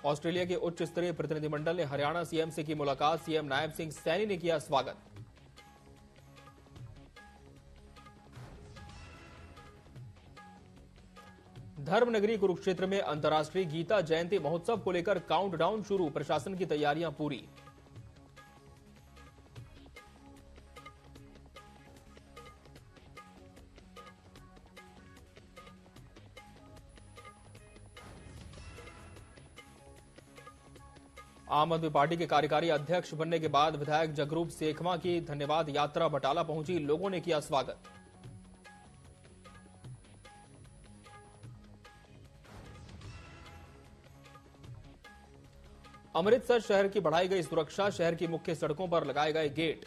Australia के उच्च स्तरीय प्रतिनिधिमंडल ने हरियाणा सीएम से की मुलाकात। सीएम नायब सिंह सैनी ने किया स्वागत। धर्मनगरी कुरुक्षेत्र में अंतर्राष्ट्रीय गीता जयंती महोत्सव को लेकर काउंटडाउन शुरू, प्रशासन की तैयारियां पूरी। आम आदमी पार्टी के कार्यकारी अध्यक्ष बनने के बाद विधायक जगरूप सेखवा की धन्यवाद यात्रा बटाला पहुंची, लोगों ने किया स्वागत। अमृतसर शहर की बढ़ाई गई सुरक्षा, शहर की मुख्य सड़कों पर लगाए गए गेट।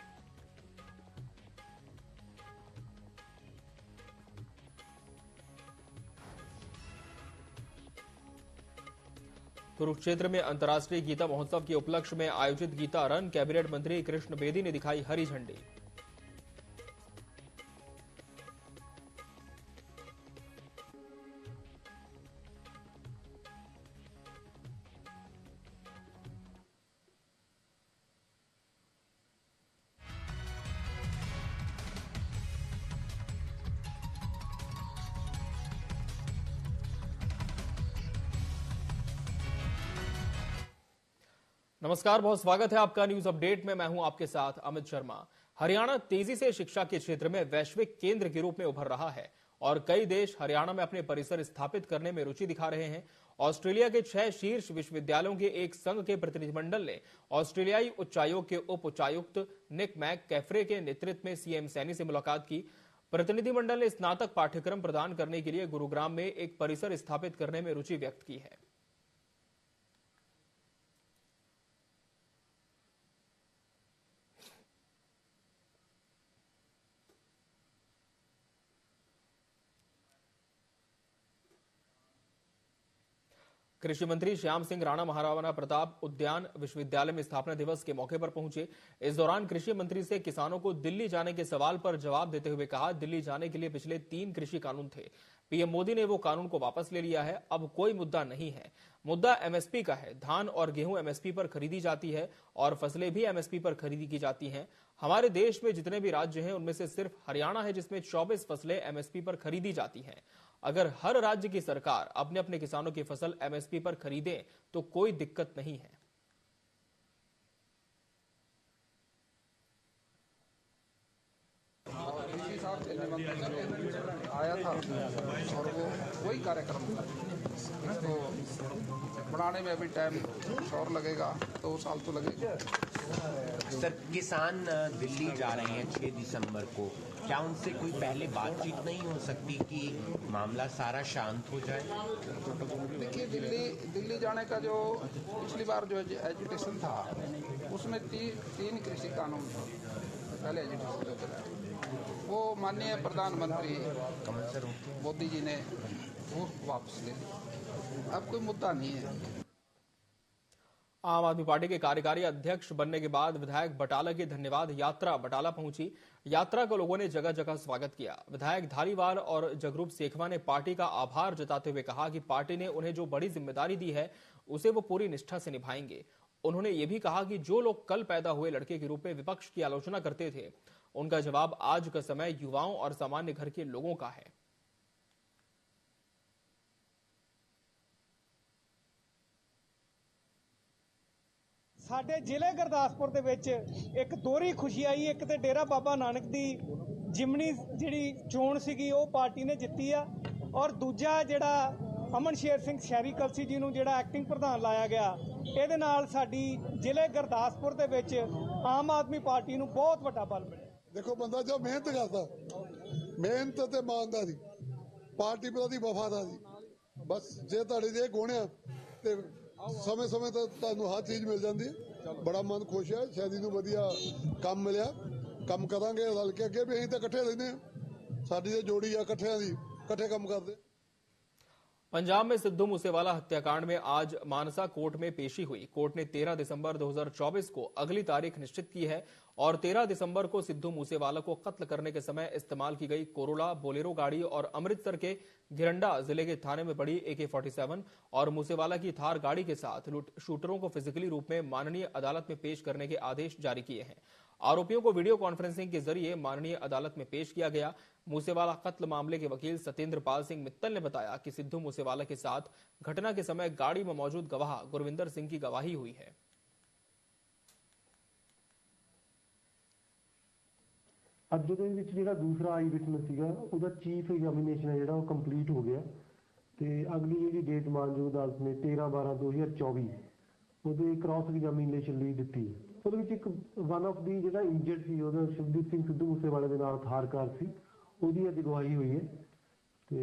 कुरुक्षेत्र में अंतर्राष्ट्रीय गीता महोत्सव के उपलक्ष्य में आयोजित गीता रन, कैबिनेट मंत्री कृष्ण बेदी ने दिखाई हरी झंडी। नमस्कार, बहुत स्वागत है आपका न्यूज अपडेट में। मैं हूं आपके साथ अमित शर्मा। हरियाणा तेजी से शिक्षा के क्षेत्र में वैश्विक केंद्र के रूप में उभर रहा है और कई देश हरियाणा में अपने परिसर स्थापित करने में रुचि दिखा रहे हैं। ऑस्ट्रेलिया के 6 शीर्ष विश्वविद्यालयों के एक संघ के प्रतिनिधिमंडल ने ऑस्ट्रेलियाई उच्चायोग के उप उच्चायुक्त निक मैक कैफरे के नेतृत्व में सीएम सैनी से मुलाकात की। प्रतिनिधिमंडल ने स्नातक पाठ्यक्रम प्रदान करने के लिए गुरुग्राम में एक परिसर स्थापित करने में रुचि व्यक्त की है। कृषि मंत्री श्याम सिंह राणा महाराणा प्रताप उद्यान विश्वविद्यालय में स्थापना दिवस के मौके पर पहुंचे। इस दौरान कृषि मंत्री से किसानों को दिल्ली जाने के सवाल पर जवाब देते हुए कहा, दिल्ली जाने के लिए पिछले 3 कृषि कानून थे, पीएम मोदी ने वो कानून को वापस ले लिया है, अब कोई मुद्दा नहीं है। मुद्दा एमएसपी का है। धान और गेहूं एमएसपी पर खरीदी जाती है और फसलें भी एमएसपी पर खरीदी की जाती हैं। हमारे देश में जितने भी राज्य हैं उनमें से सिर्फ हरियाणा है जिसमें 24 फसलें एमएसपी पर खरीदी जाती हैं। अगर हर राज्य की सरकार अपने अपने किसानों की फसल एमएसपी पर खरीदे तो कोई दिक्कत नहीं है। आया था और वो वही कार्यक्रम था, तो बनाने में अभी टाइम और लगेगा, 2 साल तो लगेगा। सर, किसान दिल्ली जा रहे हैं 6 दिसंबर को, क्या उनसे कोई पहले बातचीत नहीं हो सकती कि मामला सारा शांत हो जाए? देखिए, दिल्ली जाने का जो पिछली बार जो एजुटेशन था उसमें 3 कृषि कानून थे। पहले एजुटेशन जो था वो माननीय प्रधानमंत्री मोदी जी ने वो वापस ले लिया, अब कोई मुद्दा नहीं है। आम आदमी पार्टी के कार्यकारी अध्यक्ष बनने के बाद विधायक बटाला की धन्यवाद यात्रा बटाला पहुंची। यात्रा को लोगों ने जगह जगह स्वागत किया। विधायक धारीवाल और जगरूप सेखवा ने पार्टी का आभार जताते हुए कहा कि पार्टी ने उन्हें जो बड़ी जिम्मेदारी दी है उसे वो पूरी निष्ठा से निभाएंगे। उन्होंने ये भी कहा कि जो लोग कल पैदा हुए लड़के के रूप में विपक्ष की आलोचना करते थे, उनका जवाब आज का समय युवाओं और सामान्य घर के लोगों का है। ਸਾਡੇ ਜ਼ਿਲ੍ਹੇ ਗੁਰਦਾਸਪੁਰ ਦੇ ਵਿੱਚ ਇੱਕ ਦੋਹਰੀ ਖੁਸ਼ੀ ਆਈ। ਇੱਕ ਤੇ ਡੇਰਾ ਬਾਬਾ ਨਾਨਕ ਦੀ ਜਿਮਨੀ ਜਿਹੜੀ ਚੋਣ ਸੀਗੀ ਉਹ ਪਾਰਟੀ ਨੇ ਜਿੱਤੀ ਆ, ਔਰ ਦੂਜਾ ਜਿਹੜਾ ਅਮਨ ਸ਼ੇਰ ਸਿੰਘ ਸ਼ਹਿਰੀ ਕਲਸੀ ਜੀ ਨੂੰ ਜਿਹੜਾ ਐਕਟਿੰਗ ਪ੍ਰਧਾਨ ਲਾਇਆ ਗਿਆ, ਇਹਦੇ ਨਾਲ ਸਾਡੀ ਜ਼ਿਲ੍ਹੇ ਗੁਰਦਾਸਪੁਰ ਦੇ ਵਿੱਚ ਆਮ ਆਦਮੀ ਪਾਰਟੀ ਨੂੰ ਬਹੁਤ ਵੱਡਾ ਬਲ ਮਿਲਿਆ। देखो, बंदा जो मेहनत करता, मेहनत ते ईमानदारी, पार्टी प्रति वफादारी, बस जे तुहाडे जे गुण आ ते समय समय तो तुहानू हर चीज मिल जाती है। बड़ा मन खुश है, शैदी नू वधिया काम मिलिया, काम करांगे रल के। अगे भी असीं तां इकट्ठे रहिंदे आ, साडी ते जोड़ी आ इकट्ठियां दी, इकट्ठे काम करदे। पंजाब में सिद्धू मूसेवाला हत्याकांड में आज मानसा कोर्ट में पेशी हुई। कोर्ट ने 13 दिसंबर 2024 को अगली तारीख निश्चित की है और 13 दिसंबर को सिद्धू मूसेवाला को कत्ल करने के समय इस्तेमाल की गई कोरोला बोलेरो गाड़ी और अमृतसर के घिरंडा जिले के थाने में पड़ी AK-47 और मूसेवाला की थार गाड़ी के साथ शूटरों को फिजिकली रूप में माननीय अदालत में पेश करने के आदेश जारी किए हैं। आरोपियों को वीडियो कॉन्फ्रेंसिंग के जरिए माननीय अदालत में पेश किया गया। मूसेवाला कत्ल मामले के वकील सत्येंद्र पाल सिंह मित्तल ने बताया कि सिद्धू मूसेवाला के साथ घटना के समय गाड़ी में मौजूद गवाह गुरविंदर सिंह की गवाही हुई है। ਅੱਜ ਦੇ ਵਿੱਚ ਜਿਹੜਾ ਦੂਸਰਾ ਆਈ ਵਿਟਨੈਸ ਸੀਗਾ ਉਹਦਾ ਚੀਫ ਐਗਜ਼ਾਮੀਨੇਸ਼ਨ ਹੈ ਜਿਹੜਾ ਉਹ ਕੰਪਲੀਟ ਹੋ ਗਿਆ ਤੇ ਅਗਲੀ ਜਿਹੜੀ ਡੇਟ ਮਾਨਯੋਗ ਅਦਾਲਤ ਨੇ 13/12/2024 ਉਹਦੇ ਕ੍ਰਾਸ ਐਗਜ਼ਾਮੀਨੇਸ਼ਨ ਲਈ ਦਿੱਤੀ ਹੈ। ਉਹਦੇ ਵਿੱਚ ਇੱਕ ਵਨ ਆਫ ਦੀ ਜਿਹੜਾ ਇੰਜਰਡ ਸੀ ਉਹਦਾ ਸ਼ਿਵਦੀਪ ਸਿੰਘ ਸਿੱਧੂ ਮੂਸੇਵਾਲੇ ਦੇ ਨਾਲ ਥਾਰਕਾਰ ਸੀ ਉਹਦੀ ਅੱਜ ਗਵਾਹੀ ਹੋਈ ਹੈ ਤੇ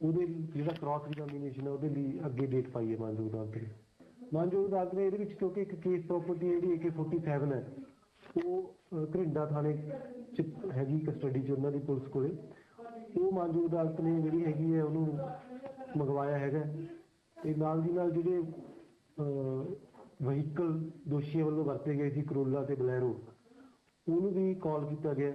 ਉਹਦੇ ਜਿਹੜਾ ਕ੍ਰਾਸ ਐਗਜ਼ਾਮੀਨੇਸ਼ਨ ਹੈ ਉਹਦੇ ਲਈ ਅੱਗੇ ਡੇਟ ਪਾਈ ਹੈ ਮਾਨਯੋਗ ਅਦਾਲਤ ਨੇ। ਮਾਨਯੋਗ ਅਦਾਲਤ ਨੇ ਇਹਦੇ ਵਿੱਚ ਕਿਉਂਕਿ ਇੱਕ ਕੇਸ ਪ੍ਰਾਪਰਟੀ ਜਿਹੜੀ AK-47 ਹੈ ਉਹ ਘਰਿੰਡਾ ਥਾਣੇ ਚ ਹੈਗੀ ਕਸਟਡੀ ਚ ਉਹਨਾਂ ਦੀ ਪੁਲਿਸ ਕੋਲੇ ਉਹ ਮਾਨਯੋਗ ਅਦਾਲਤ ਨੇ ਜਿਹੜੀ ਹੈਗੀ ਹੈ ਉਹਨੂੰ ਮੰਗਵਾਇਆ ਹੈਗਾ ਤੇ ਨਾਲ ਦੀ ਨਾਲ ਜਿਹੜੇ ਵਹੀਕਲ ਦੋਸ਼ੀਆਂ ਵੱਲੋਂ ਵਰਤੇ ਗਏ ਸੀ ਕਰੋਲਾ ਤੇ ਬਲੈਰੋ ਉਹਨੂੰ ਵੀ ਕਾਲ ਕੀਤਾ ਗਿਆ।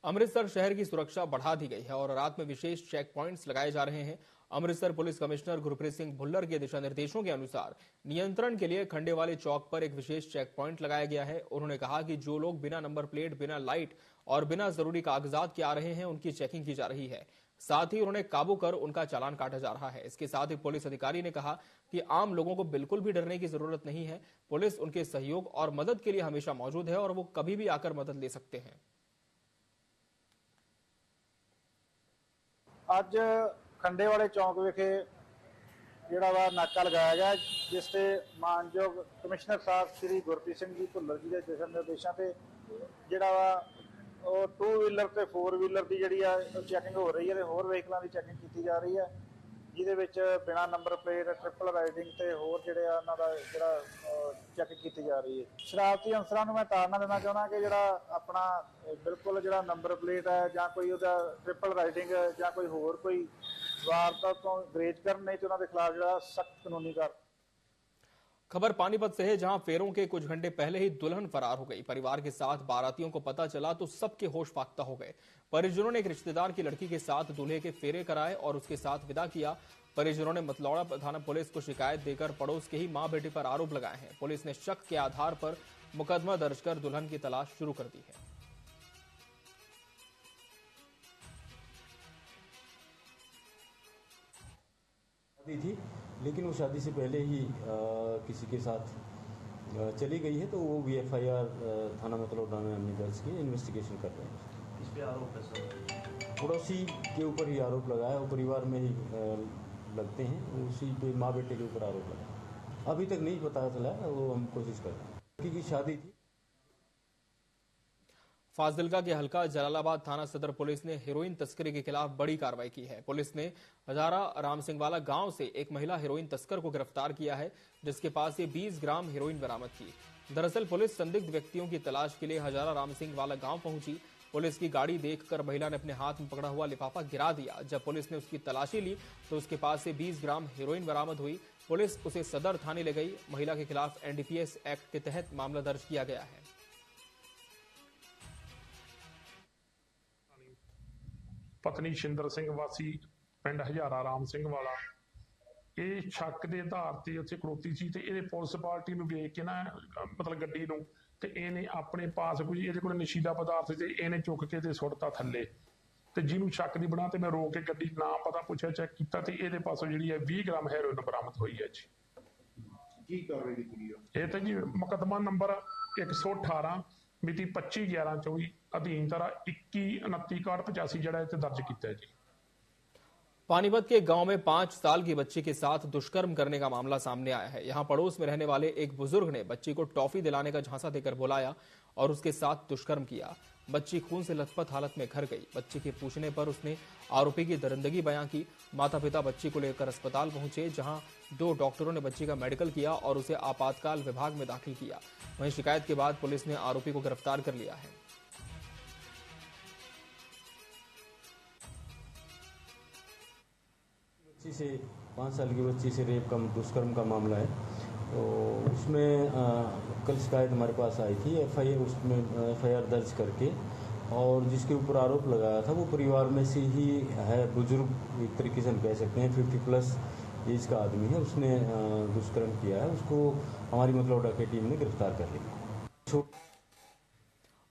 अमृतसर शहर की सुरक्षा बढ़ा दी गई है और रात में विशेष चेक पॉइंट्स लगाए जा रहे हैं। अमृतसर पुलिस कमिश्नर गुरप्रीत सिंह भुल्लर के दिशा निर्देशों के अनुसार नियंत्रण के लिए खंडेवाली चौक पर एक विशेष चेक पॉइंट लगाया गया है। उन्होंने कहा कि जो लोग बिना नंबर प्लेट, बिना लाइट और बिना जरूरी कागजात के आ रहे हैं उनकी चेकिंग की जा रही है। साथ ही उन्होंने काबू कर उनका चालान काटा जा रहा है। इसके साथ ही पुलिस अधिकारी ने कहा कि आम लोगों को बिल्कुल भी डरने की जरूरत नहीं है। पुलिस उनके सहयोग और मदद के लिए हमेशा मौजूद है और वो कभी भी आकर मदद ले सकते हैं। ਅੱਜ ਖੰਡੇ ਵਾਲੇ ਚੌਂਕ ਵਿਖੇ ਜਿਹੜਾ ਵਾ ਨਾਕਾ ਲਗਾਇਆ ਗਿਆ ਜਿਸ ਤੇ ਮਾਨਯੋਗ ਕਮਿਸ਼ਨਰ ਸਾਹਿਬ ਸ੍ਰੀ ਗੁਰਪ੍ਰੀਤ ਸਿੰਘ ਜੀ ਭੁੱਲਰ ਜੀ ਦੇ ਦਿਸ਼ਾ ਨਿਰਦੇਸ਼ਾਂ ਤੇ ਜਿਹੜਾ ਵਾ ਉਹ 2 ਵੀਲਰ ਤੇ 4 ਵੀਲਰ ਦੀ ਜਿਹੜੀ ਆ ਚੈਕਿੰਗ ਹੋ ਰਹੀ ਹੈ ਤੇ ਹੋਰ ਵਹੀਕਲਾਂ ਦੀ ਚੈਕਿੰਗ ਕੀਤੀ ਜਾ ਰਹੀ ਹੈ ਜਿਹਦੇ ਵਿੱਚ ਬਿਨਾ ਨੰਬਰ ਪਲੇਟ, ਟ੍ਰਿਪਲ ਰਾਈਡਿੰਗ ਤੇ ਹੋਰ ਜਿਹੜੇ ਆ ਉਹਨਾਂ ਦਾ ਜਿਹੜਾ ਚੈਕਿੰਗ ਕੀਤੀ ਜਾ ਰਹੀ ਹੈ। ਸ਼ਰਾਰਤੀ ਅਨਸਰਾਂ ਨੂੰ ਮੈਂ ਤਾੜਨਾ ਦੇਣਾ ਚਾਹੁੰਦਾ ਕਿ ਜਿਹੜਾ ਆਪਣਾ ਬਿਲਕੁਲ ਜਿਹੜਾ ਨੰਬਰ ਪਲੇਟ ਹੈ ਜਾਂ ਕੋਈ ਉਹਦਾ ਟ੍ਰਿਪਲ ਰਾਈਡਿੰਗ ਜਾਂ ਕੋਈ ਹੋਰ ਕੋਈ ਵਾਰਦਾਤ ਤੋਂ ਗਰੇਜ ਕਰਨ ਨਹੀਂ ਤੇ ਉਹਨਾਂ ਦੇ ਖਿਲਾਫ ਜਿਹੜਾ सख्त कानूनी कार्रवाई। खबर पानीपत से है, जहां फेरों के कुछ घंटे पहले ही दुल्हन फरार हो गई। परिवार के साथ बारातियों को पता चला तो सबके होश फाख्ता हो गए। परिजनों ने एक रिश्तेदार की लड़की के साथ दूल्हे के फेरे कराए और उसके साथ विदा किया। परिजनों ने मतलौड़ा थाना पुलिस को शिकायत देकर पड़ोस के ही मां बेटे पर आरोप लगाए हैं। पुलिस ने शक के आधार पर मुकदमा दर्ज कर दुल्हन की तलाश शुरू कर दी है। थी लेकिन वो शादी से पहले ही किसी के साथ चली गई है तो वो भी FIR थाना मतलौड़ा में हमने दर्ज की, इन्वेस्टिगेशन कर रहे हैं। इस पे आरोप है पड़ोसी के ऊपर ही आरोप लगाया, वो परिवार में ही लगते हैं, उसी पे माँ बेटे के ऊपर आरोप लगाया। अभी तक नहीं पता चला, वो हम कोशिश कर रहे हैं। लड़की की शादी थी। फाजिलका के हल्का जलालाबाद थाना सदर पुलिस ने हेरोइन तस्करी के खिलाफ बड़ी कार्रवाई की है। पुलिस ने हजारा राम सिंह वाला गांव से एक महिला हेरोइन तस्कर को गिरफ्तार किया है, जिसके पास से 20 ग्राम हेरोइन बरामद की। दरअसल पुलिस संदिग्ध व्यक्तियों की तलाश के लिए हजारा राम सिंह वाला गांव पहुंची। पुलिस की गाड़ी देखकर महिला ने अपने हाथ में पकड़ा हुआ लिफाफा गिरा दिया। जब पुलिस ने उसकी तलाशी ली तो उसके पास से 20 ग्राम हेरोइन बरामद हुई। पुलिस उसे सदर थाने ले गई। महिला के खिलाफ NDPS एक्ट के तहत मामला दर्ज किया गया है। पत्नी शिंदर सिंह वासी पिंड हजारा राम सिंह वाला ਇਹ ਸ਼ੱਕ ਦੇ ਆਧਾਰ ਤੇ ਉੱਥੇ ਖੜੋਤੀ ਸੀ ਤੇ ਇਹਦੇ ਪੁਲਿਸ ਪਾਰਟੀ ਨੂੰ ਵੇਖ ਕੇ ਨਾ ਮਤਲਬ ਗੱਡੀ ਨੂੰ ਤੇ ਇਹਨੇ ਆਪਣੇ ਪਾਸ ਕੋਈ ਇਹਦੇ ਕੋਲ ਨਸ਼ੀਲਾ ਪਦਾਰਥ ਤੇ ਇਹਨੇ ਚੁੱਕ ਕੇ ਤੇ ਸੁੱਟਤਾ ਥੱਲੇ ਤੇ ਜਿਹਨੂੰ ਸ਼ੱਕ ਦੀ ਬਣਾ ਤੇ ਮੈਂ ਰੋਕ ਕੇ ਗੱਡੀ ਨਾ ਪਤਾ ਪੁੱਛਿਆ ਚੈੱਕ ਕੀਤਾ ਤੇ ਇਹਦੇ ਪਾਸੋਂ ਜਿਹੜੀ ਹੈ 20 ਗ੍ਰਾਮ ਹੈਰੋਇਨ ਬਰਾਮਦ ਹੋਈ ਹੈ ਜੀ। ਕੀ ਕਾਰਵਾਈ ਕੀਤੀ ਹੈ? ਇਹ ਤਾਂ ਜੀ ਮੁਕੱਦਮਾ ਨੰਬਰ 118 ਮਿਤੀ 25/11/24 ਅਧੀਨ ਧਾਰਾ 21/29/85 ਜਿਹੜਾ ਇਹ ਤੇ ਦਰਜ ਕੀਤਾ ਹੈ जी। पानीपत के गांव में 5 साल की बच्ची के साथ दुष्कर्म करने का मामला सामने आया है। यहां पड़ोस में रहने वाले एक बुजुर्ग ने बच्ची को टॉफी दिलाने का झांसा देकर बुलाया और उसके साथ दुष्कर्म किया। बच्ची खून से लथपथ हालत में घर गई। बच्ची के पूछने पर उसने आरोपी की दरिंदगी बयां की। माता पिता बच्ची को लेकर अस्पताल पहुंचे, जहां 2 डॉक्टरों ने बच्ची का मेडिकल किया और उसे आपातकाल विभाग में दाखिल किया। वहीं शिकायत के बाद पुलिस ने आरोपी को गिरफ्तार कर लिया है। बच्ची से 5 साल की बच्ची से रेप का दुष्कर्म का मामला है, तो उसमें कल शिकायत हमारे पास आई थी। एफआईआर दर्ज करके, और जिसके ऊपर आरोप लगाया था वो परिवार में से ही है, बुजुर्ग एक तरीके से हम कह सकते हैं, 50+ एज का आदमी है। उसने दुष्कर्म किया है, उसको हमारी मतलौडा की टीम ने गिरफ्तार कर लिया।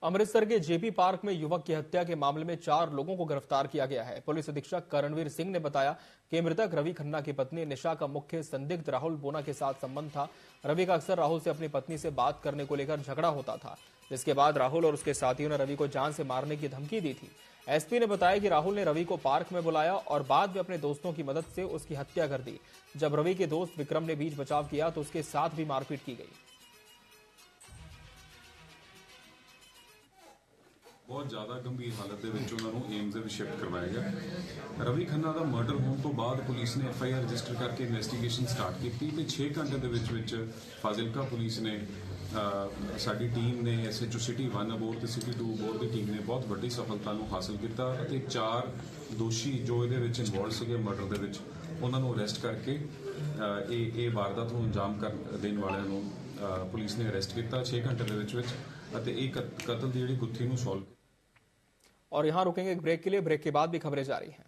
अमृतसर के जेपी पार्क में युवक की हत्या के मामले में 4 लोगों को गिरफ्तार किया गया है। पुलिस अधीक्षक करणवीर सिंह ने बताया कि मृतक रवि खन्ना की पत्नी निशा का मुख्य संदिग्ध राहुल बोना के साथ संबंध था। रवि का अक्सर राहुल से अपनी पत्नी से बात करने को लेकर झगड़ा होता था, जिसके बाद राहुल और उसके साथियों ने रवि को जान से मारने की धमकी दी थी। एसपी ने बताया कि राहुल ने रवि को पार्क में बुलाया और बाद में अपने दोस्तों की मदद से उसकी हत्या कर दी। जब रवि के दोस्त विक्रम ने बीच बचाव किया तो उसके साथ भी मारपीट की गई। बहुत ਜ਼ਿਆਦਾ ਗੰਭੀਰ ਹਾਲਤ ਦੇ ਵਿੱਚ ਉਹਨਾਂ ਨੂੰ ਏਮਜ਼ ਦੇ ਵਿੱਚ ਸ਼ਿਫਟ ਕਰਵਾਇਆ ਗਿਆ। ਰਵੀ ਖੰਨਾ ਦਾ ਮਰਡਰ ਹੋਣ ਤੋਂ ਬਾਅਦ ਪੁਲਿਸ ਨੇ ਐਫਆਈਆਰ ਰਜਿਸਟਰ ਕਰਕੇ ਇਨਵੈਸਟੀਗੇਸ਼ਨ ਸਟਾਰਟ ਕੀਤੀ ਤੇ 6 ਘੰਟੇ ਦੇ ਵਿੱਚ ਫਾਜ਼ਿਲਕਾ ਪੁਲਿਸ ਨੇ ਸਾਡੀ ਟੀਮ ਨੇ ਐਸਐਚਓ ਸਿਟੀ 1 ਅਬੋਰ ਤੇ ਸਿਟੀ 2 ਅਬੋਰ ਦੀ ਟੀਮ ਨੇ ਬਹੁਤ ਵੱਡੀ ਸਫਲਤਾ ਨੂੰ ਹਾਸਲ ਕੀਤਾ ਅਤੇ 4 ਦੋਸ਼ੀ ਜੋ ਇਹਦੇ ਵਿੱਚ ਇਨਵੋਲਵ ਸੀਗੇ ਮਰਡਰ ਦੇ ਵਿੱਚ ਉਹਨਾਂ ਨੂੰ ਅਰੈਸਟ ਕਰਕੇ ਇਹ ਵਾਰਦਾਤ ਨੂੰ ਅੰਜਾਮ ਦੇਣ ਵਾਲਿਆਂ ਨੂੰ ਪੁਲਿਸ ਨੇ ਅਰੈਸਟ ਕੀਤਾ 6 ਘੰਟੇ ਦੇ ਵਿੱਚ ਅਤੇ ਇਹ ਕਤਲ ਦੀ ਜਿਹੜੀ ਗੁੱਥੀ ਨੂੰ ਸੋਲਵ। और यहां रुकेंगे एक ब्रेक के लिए। ब्रेक के बाद भी खबरें जारी हैं।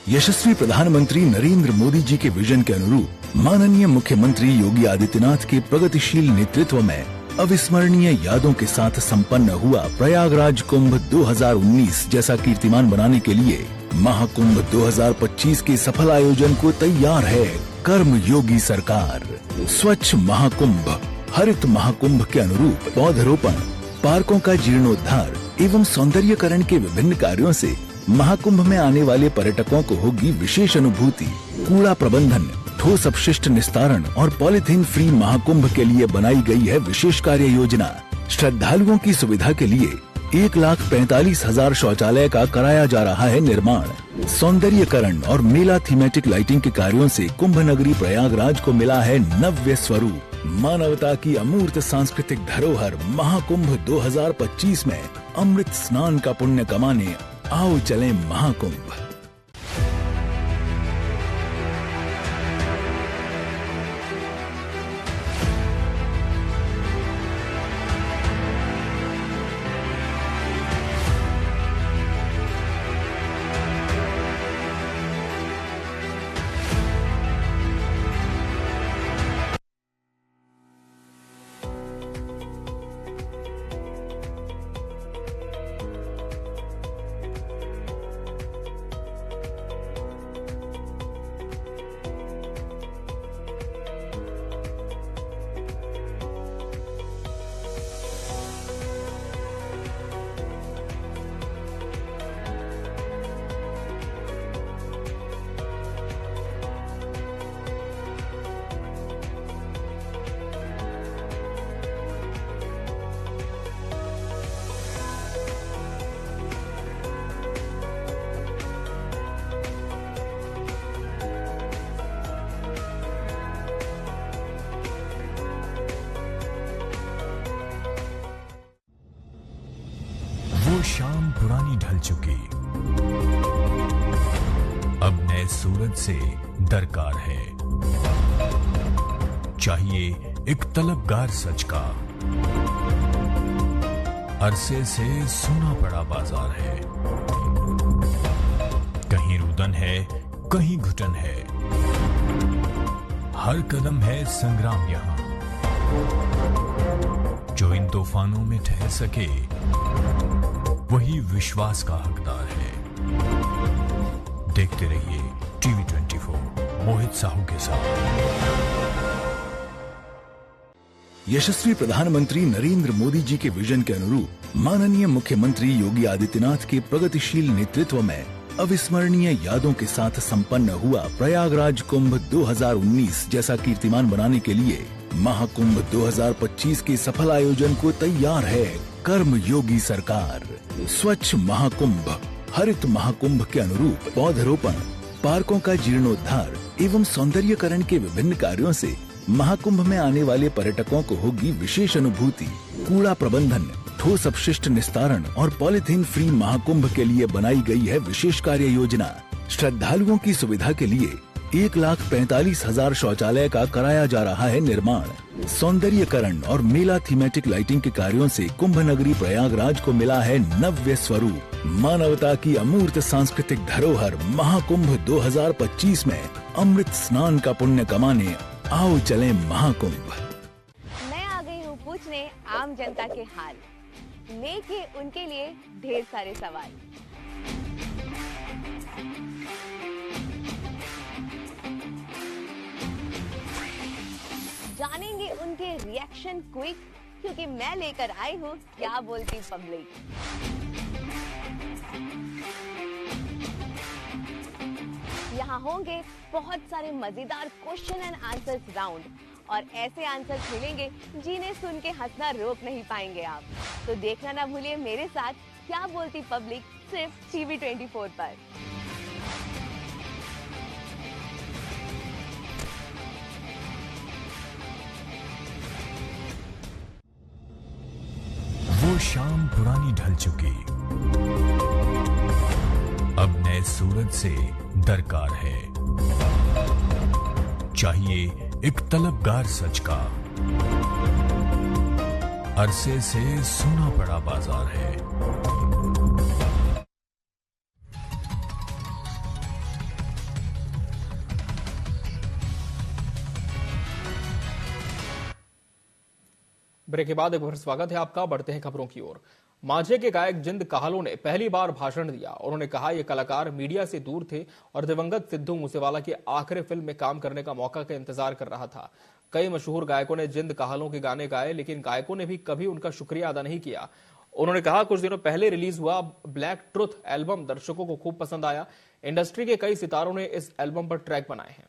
यशस्वी प्रधानमंत्री नरेंद्र मोदी जी के विजन के अनुरूप माननीय मुख्यमंत्री योगी आदित्यनाथ के प्रगतिशील नेतृत्व में अविस्मरणीय यादों के साथ संपन्न हुआ प्रयागराज कुंभ 2019 जैसा कीर्तिमान बनाने के लिए महाकुंभ 2025 के सफल आयोजन को तैयार है कर्म योगी सरकार। स्वच्छ महाकुंभ, हरित महाकुंभ के अनुरूप पौधरोपण, पार्कों का जीर्णोद्धार एवं सौंदर्यीकरण के विभिन्न कार्यों से महाकुंभ में आने वाले पर्यटकों को होगी विशेष अनुभूति। कूड़ा प्रबंधन, ठोस अपशिष्ट निस्तारण और पॉलीथीन फ्री महाकुंभ के लिए बनाई गई है विशेष कार्य योजना। श्रद्धालुओं की सुविधा के लिए 1,45,000 शौचालय का कराया जा रहा है निर्माण। सौंदर्यीकरण और मेला थीमेटिक लाइटिंग के कार्यों से कुंभ नगरी प्रयागराज को मिला है नव्य स्वरूप। मानवता की अमूर्त सांस्कृतिक धरोहर महाकुंभ 2025 में अमृत स्नान का पुण्य कमाने आओ चलें महाकुंभ। शाम पुरानी ढल चुकी, अब नए सूरज से दरकार है। चाहिए एक तलबगार सच का। अरसे से सुना पड़ा बाजार है, कहीं रुदन है कहीं घुटन है, हर कदम है संग्राम यहां। जो इन तूफानों में ठहर सके वही विश्वास का हकदार है। देखते रहिए टीवी 24 मोहित साहू के साथ। यशस्वी प्रधानमंत्री नरेंद्र मोदी जी के विजन के अनुरूप माननीय मुख्यमंत्री योगी आदित्यनाथ के प्रगतिशील नेतृत्व में अविस्मरणीय यादों के साथ संपन्न हुआ प्रयागराज कुंभ 2019 जैसा कीर्तिमान बनाने के लिए महाकुंभ 2025 के सफल आयोजन को तैयार है कर्म योगी सरकार। स्वच्छ महाकुंभ, हरित महाकुंभ के अनुरूप पौधरोपण, पार्कों का जीर्णोद्धार एवं सौंदर्यीकरण के विभिन्न कार्यों से महाकुंभ में आने वाले पर्यटकों को होगी विशेष अनुभूति। कूड़ा प्रबंधन, ठोस अपशिष्ट निस्तारण और पॉलीथीन फ्री महाकुंभ के लिए बनाई गई है विशेष कार्य योजना। श्रद्धालुओं की सुविधा के लिए 1,45,000 शौचालय का कराया जा रहा है निर्माण। सौंदर्यकरण और मेला थीमेटिक लाइटिंग के कार्यों से कुंभ नगरी प्रयागराज को मिला है नव्य स्वरूप। मानवता की अमूर्त सांस्कृतिक धरोहर महाकुंभ 2025 में अमृत स्नान का पुण्य कमाने आओ चलें महाकुंभ। मैं आ गई हूँ पूछने आम जनता के हाल, लेके उनके लिए ढेर सारे सवाल। जानेंगे उनके रिएक्शन क्विक, क्योंकि मैं लेकर आई हूँ क्या बोलती पब्लिक। यहाँ होंगे बहुत सारे मजेदार क्वेश्चन एंड आंसर्स राउंड, और ऐसे आंसर्स मिलेंगे जिन्हें सुन के हंसना रोक नहीं पाएंगे आप। तो देखना ना भूलिए मेरे साथ क्या बोलती पब्लिक, सिर्फ टीवी 24 पर। वो शाम पुरानी ढल चुकी, अब नए सूरज से दरकार है। चाहिए एक तलबगार सच का, अरसे से सुना पड़ा बाजार है। ब्रेक के बाद एक बार स्वागत है आपका। बढ़ते हैं खबरों की ओर। मांझे के गायक जिंद काहलो ने पहली बार भाषण दिया। उन्होंने कहा ये कलाकार मीडिया से दूर थे और दिवंगत सिद्धू मूसेवाला की आखिरी फिल्म में काम करने का मौका का इंतजार कर रहा था। कई मशहूर गायकों ने जिंद काहलो के गाने गाए, लेकिन गायकों ने भी कभी उनका शुक्रिया अदा नहीं किया। उन्होंने कहा कुछ दिनों पहले रिलीज हुआ ब्लैक ट्रुथ एल्बम दर्शकों को खूब पसंद आया। इंडस्ट्री के कई सितारों ने इस एल्बम पर ट्रैक बनाए हैं।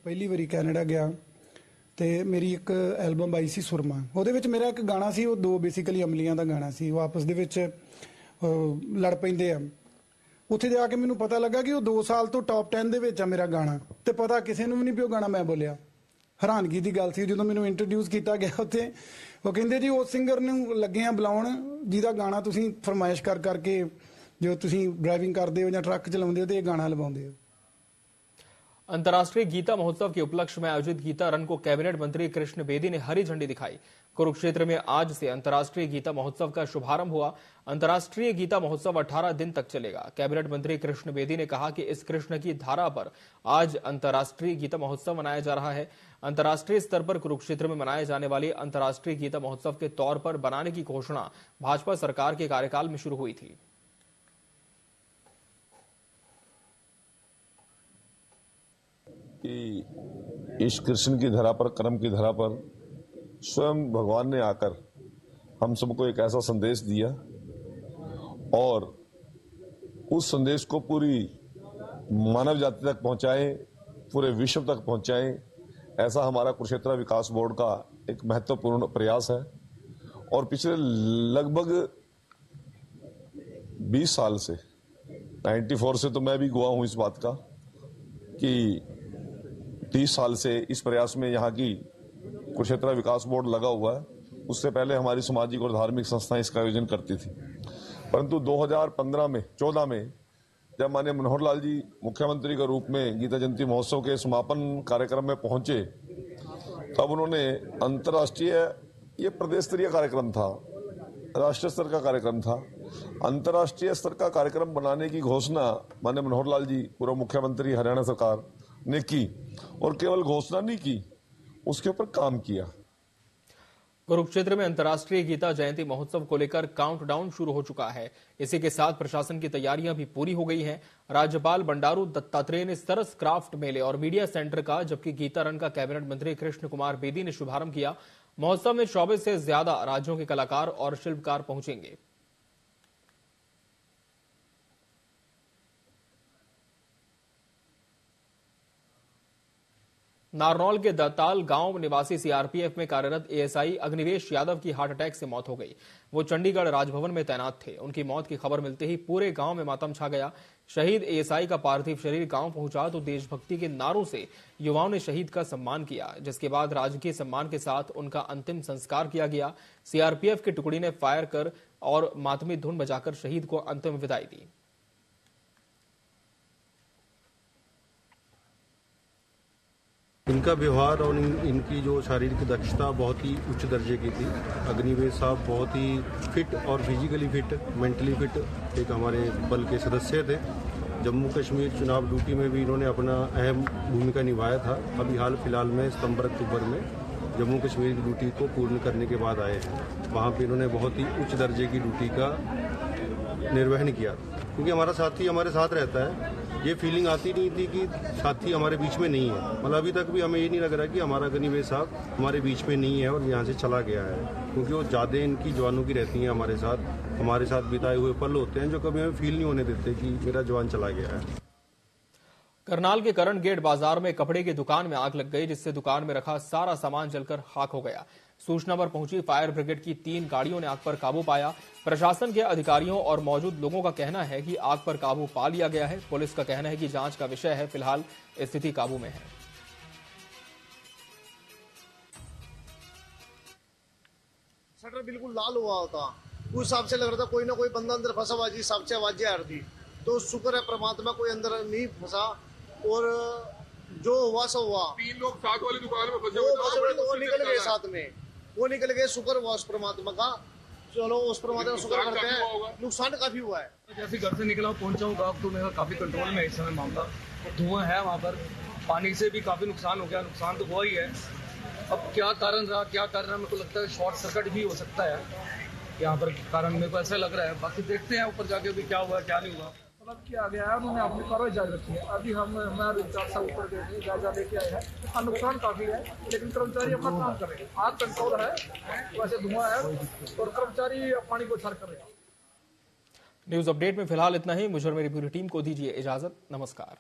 ਪਹਿਲੀ ਵਾਰੀ ਕੈਨੇਡਾ ਗਿਆ ਤੇ ਮੇਰੀ ਇੱਕ ਐਲਬਮ ਆਈ ਸੀ ਸੁਰਮਾ। ਉਹਦੇ ਵਿੱਚ ਮੇਰਾ ਇੱਕ ਗਾਣਾ ਸੀ, ਉਹ ਦੋ ਬੇਸਿਕਲੀ ਅਮਲੀਆਂ ਦਾ ਗਾਣਾ ਸੀ। ਉਹ ਆਪਸ ਦੇ ਵਿੱਚ ਲੜ ਪੈਂਦੇ ਆ। ਉੱਥੇ ਜਾ ਕੇ ਮੈਨੂੰ ਪਤਾ ਲੱਗਾ ਕਿ ਉਹ 2 ਸਾਲ ਤੋਂ ਟੌਪ 10 ਦੇ ਵਿੱਚ ਆ ਮੇਰਾ ਗਾਣਾ, ਤੇ ਪਤਾ ਕਿਸੇ ਨੂੰ ਵੀ ਨਹੀਂ ਵੀ ਉਹ ਗਾਣਾ ਮੈਂ ਬੋਲਿਆ। ਹੈਰਾਨਗੀ ਦੀ ਗੱਲ ਸੀ ਜਦੋਂ ਮੈਨੂੰ ਇੰਟਰੋਡਿਊਸ ਕੀਤਾ ਗਿਆ ਉੱਥੇ। ਉਹ ਕਹਿੰਦੇ ਜੀ ਉਸ ਸਿੰਗਰ ਨੂੰ ਲੱਗੇ ਆ ਬੁਲਾਉਣ ਜਿਹਦਾ ਗਾਣਾ ਤੁਸੀਂ ਫਰਮਾਇਸ਼ ਕਰ ਕਰਕੇ ਜੋ ਤੁਸੀਂ ਡਰਾਈਵਿੰਗ ਕਰਦੇ ਹੋ ਜਾਂ ट्रक चलाते हो तो ये गाना लवाते हो। अंतर्राष्ट्रीय गीता महोत्सव के उपलक्ष्य में आयोजित गीता रन को कैबिनेट मंत्री कृष्ण बेदी ने हरी झंडी दिखाई। कुरुक्षेत्र में आज से अंतर्राष्ट्रीय गीता महोत्सव का शुभारंभ हुआ। अंतर्राष्ट्रीय गीता महोत्सव 18 दिन तक चलेगा। कैबिनेट मंत्री कृष्ण बेदी ने कहा कि इस कृष्ण की धारा पर आज अंतर्राष्ट्रीय गीता महोत्सव मनाया जा रहा है। अंतर्राष्ट्रीय स्तर पर कुरुक्षेत्र में मनाए जाने वाले अंतर्राष्ट्रीय गीता महोत्सव के तौर पर बनाने की घोषणा भाजपा सरकार के कार्यकाल में शुरू हुई थी। कि इस कृष्ण की धरा पर, कर्म की धरा पर स्वयं भगवान ने आकर हम सबको एक ऐसा संदेश दिया और उस संदेश को पूरी मानव जाति तक पहुंचाए, पूरे विश्व तक पहुंचाए, ऐसा हमारा कुरुक्षेत्र विकास बोर्ड का एक महत्वपूर्ण प्रयास है। और पिछले लगभग 20 साल से 94 से तो मैं भी गवाह हूं इस बात का कि 30 साल से इस प्रयास में यहाँ की कुरुक्षेत्र विकास बोर्ड लगा हुआ है। उससे पहले हमारी सामाजिक और धार्मिक संस्थाएं इसका आयोजन करती थी, परंतु 2014 में जब माननीय मनोहर लाल जी मुख्यमंत्री के रूप में गीता जयंती महोत्सव के समापन कार्यक्रम में पहुंचे, तब उन्होंने अंतर्राष्ट्रीय, ये प्रदेश स्तरीय कार्यक्रम था, राष्ट्रीय स्तर का कार्यक्रम था, अंतर्राष्ट्रीय स्तर का कार्यक्रम बनाने की घोषणा माननीय मनोहर लाल जी पूर्व मुख्यमंत्री हरियाणा सरकार ने की, और केवल घोषणा नहीं की, उसके ऊपर काम किया। कुरुक्षेत्र में अंतर्राष्ट्रीय गीता जयंती महोत्सव को लेकर काउंटडाउन शुरू हो चुका है। इसी के साथ प्रशासन की तैयारियां भी पूरी हो गई हैं। राज्यपाल बंडारू दत्तात्रेय ने सरस क्राफ्ट मेले और मीडिया सेंटर का, जबकि गीता रन का कैबिनेट मंत्री कृष्ण कुमार बेदी ने शुभारंभ किया। महोत्सव में 24 से ज्यादा राज्यों के कलाकार और शिल्पकार पहुंचेंगे। नारनौल के दत्ताल गांव निवासी सीआरपीएफ में कार्यरत एएसआई अग्निवेश यादव की हार्ट अटैक से मौत हो गई। वो चंडीगढ़ राजभवन में तैनात थे। उनकी मौत की खबर मिलते ही पूरे गांव में मातम छा गया। शहीद एएसआई का पार्थिव शरीर गांव पहुंचा तो देशभक्ति के नारों से युवाओं ने शहीद का सम्मान किया, जिसके बाद राजकीय सम्मान के साथ उनका अंतिम संस्कार किया गया। सीआरपीएफ की टुकड़ी ने फायर कर और मातमी धुन बजाकर शहीद को अंतिम विदाई दी। इनका व्यवहार और इनकी जो शारीरिक दक्षता बहुत ही उच्च दर्जे की थी। अग्निवेश साहब बहुत ही फिट और फिजिकली फिट, मेंटली फिट एक हमारे बल के सदस्य थे। जम्मू कश्मीर चुनाव ड्यूटी में भी इन्होंने अपना अहम भूमिका निभाया था। अभी हाल फिलहाल में सितंबर-अक्टूबर में जम्मू कश्मीर की ड्यूटी को पूर्ण करने के बाद आए हैं। वहाँ पे इन्होंने बहुत ही उच्च दर्जे की ड्यूटी का निर्वहन किया, क्योंकि हमारा साथी हमारे साथ रहता है। ये फीलिंग आती नहीं थी कि साथी हमारे बीच में नहीं है। मतलब अभी तक भी हमें ये नहीं लग रहा कि हमारा अग्निवेश साहब हमारे बीच में नहीं है और यहाँ से चला गया है, क्योंकि वो ज़्यादा इनकी जवानों की रहती हैं हमारे साथ बिताए हुए पल होते हैं जो कभी हमें फील नहीं होने देते कि मेरा जवान चला गया है। करनाल के करण गेट बाजार में कपड़े की दुकान में आग लग गई, जिससे दुकान में रखा सारा सामान जलकर खाक हो गया। सूचना पर पहुंची फायर ब्रिगेड की 3 गाड़ियों ने आग पर काबू पाया। प्रशासन के अधिकारियों और मौजूद लोगों का कहना है कि आग पर काबू पा लिया गया है। पुलिस का कहना है कि जांच का विषय है। फिलहाल स्थिति काबू में है। शटर बिल्कुल लाल हुआ होता, उस हिसाब से लग रहा था कोई ना कोई बंदा अंदर फंसा हुआ, जिस हिसाब से आवाजें आ रही थी। तो शुक्र है परमात्मा कोई अंदर नहीं फंसा और जो हुआ सो हुआ। 3 लोग साथ वाली दुकान में फंसे हुए थे, वो निकल गए साथ में, वो निकल गए। शुक्र हुआ उस परमात्मा का। चलो उस परमात्मा का शुक्र करते हैं। नुकसान काफी हुआ है। जैसे घर से निकला पहुंचा हूँ गाँव, तो मेरा काफी कंट्रोल में इस समय मामला। धुआं है वहाँ पर, पानी से भी काफी नुकसान हो गया। नुकसान तो हुआ ही है। अब क्या कारण रहा, क्या कारण रहा, मेरे को लगता है शॉर्ट सर्किट भी हो सकता है यहाँ पर। कारण मेरे को ऐसा लग रहा है। बाकी देखते हैं ऊपर जाके भी क्या हुआ क्या नहीं हुआ। मतलब किया गया है, उन्होंने अपनी कार्रवाई जारी रखी है। अभी हमारे जायजा ऊपर गए, जायजा लेके आए हैं। हाँ, नुकसान काफी है, लेकिन कर्मचारी अपना काम कर रहे हैं। आग कंट्रोल है, वैसे धुआं है और कर्मचारी पानी को छाड़ कर रहे हैं। न्यूज अपडेट में फिलहाल इतना ही। मुझे और मेरी पूरी टीम को दीजिए इजाजत। नमस्कार।